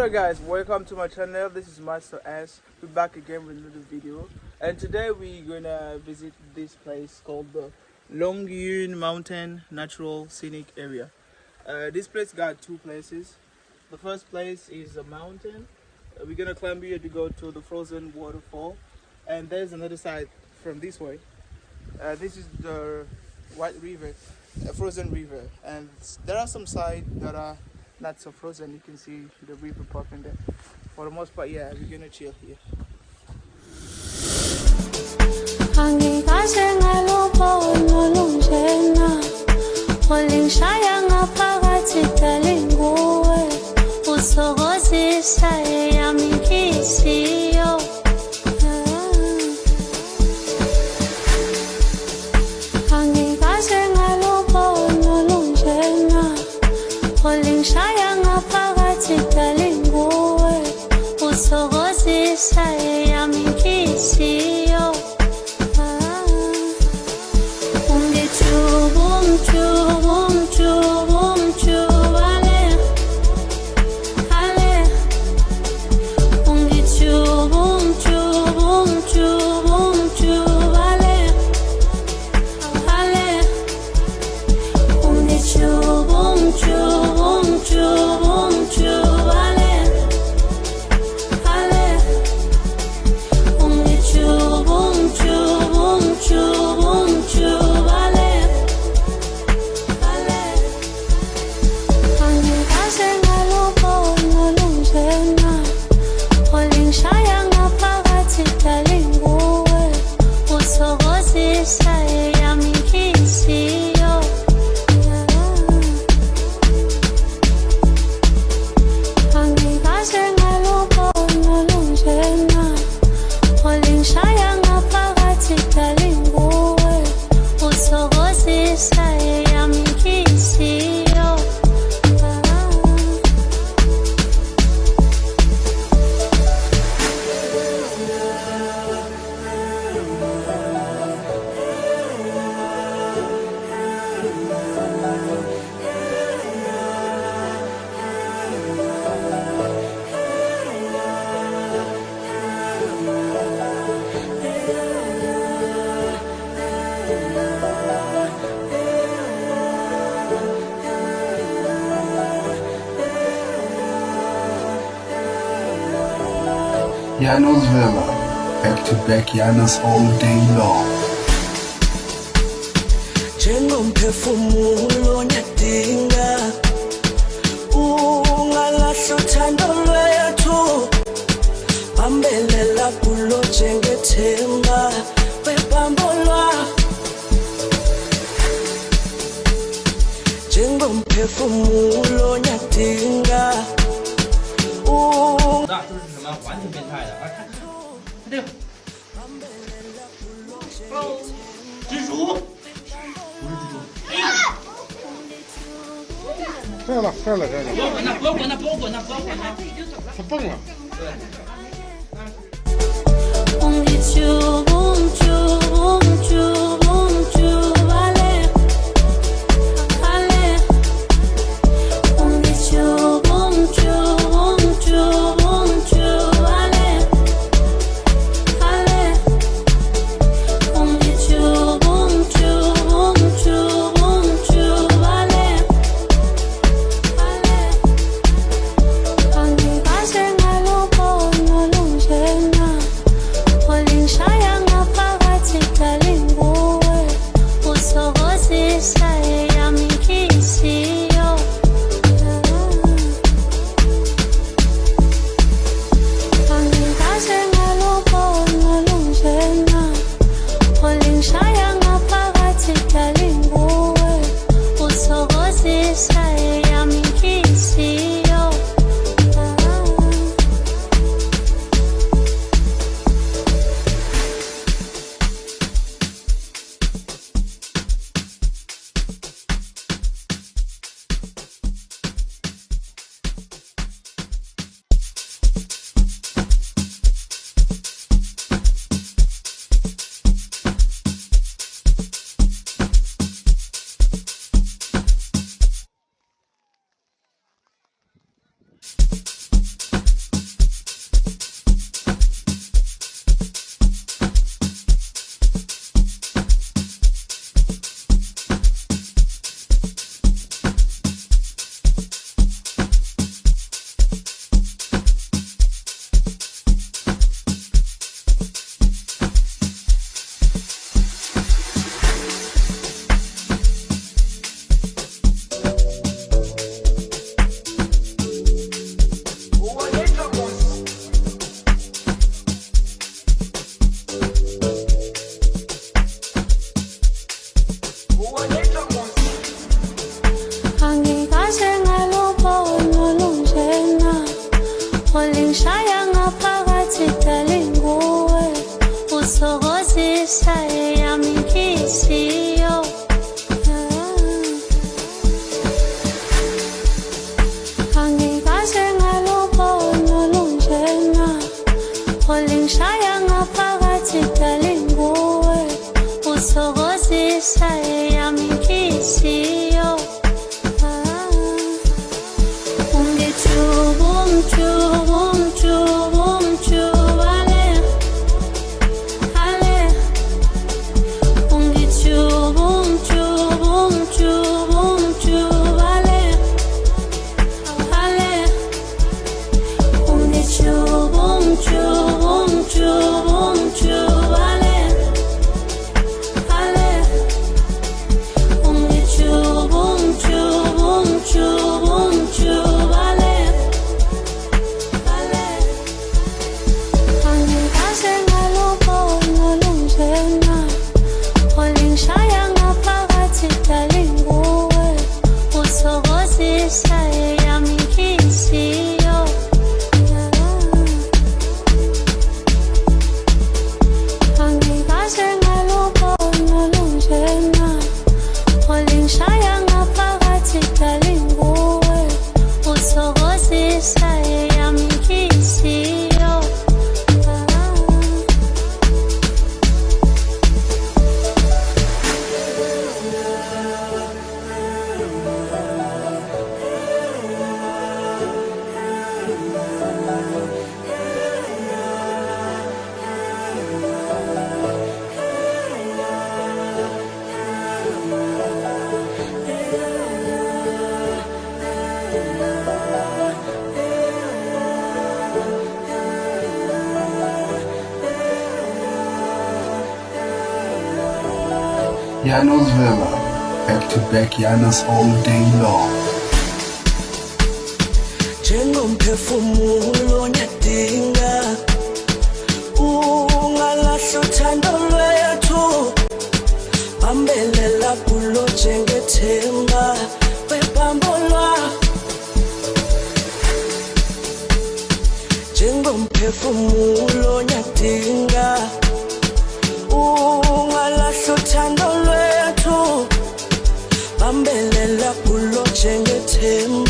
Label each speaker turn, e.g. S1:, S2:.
S1: Hello guys, welcome to my channel. This is Master S. We're back again with another video, and today we're gonna visit this place called the Nguwe Mountain Natural Scenic Area. This place got two places. The first place is a mountain. We're gonna climb here to go to the frozen waterfall, and there's another side from this way. This is the White River, a frozen river, and there are some sides that are not so frozen. You can see the river popping there. For the most part, yeah, we're gonna chill here.
S2: Yano's Villa, back to back Yano's all day long.
S3: Njengomphefumulo nyadinga ungalahla uthando lwethu bambelela kulo njengethemba webambolwa njengomphefumulo nyadinga
S4: 那就是什么完全变态的，哎，看这个，哦，蜘蛛，不是蜘蛛，哎，
S5: 这儿了，这儿了，这儿了。
S4: 不要管它，不要管它，不要管它，不要管它，
S5: 它蹦了。
S3: 我领沙洋啊，爬起在领悟。
S6: Angikaze ngalubona lunjena olingishaya ngaphakathi Dali nguwe uthokozisa eyami inhliziyo Angikaze ngalubona lunjena olingishaya ngaphakathi Dali nguwe uthokozisa eyami inhliziyo
S2: Yano's Villa, back to back Yanos all day long.
S3: Njengomphefumulo nyadinga ungalahla uthando lwethu bambelela kulo njengethemba webambolwa njengomphefumulo nyadinga ungalahla uthando lwethu bambelela kulo njengethemba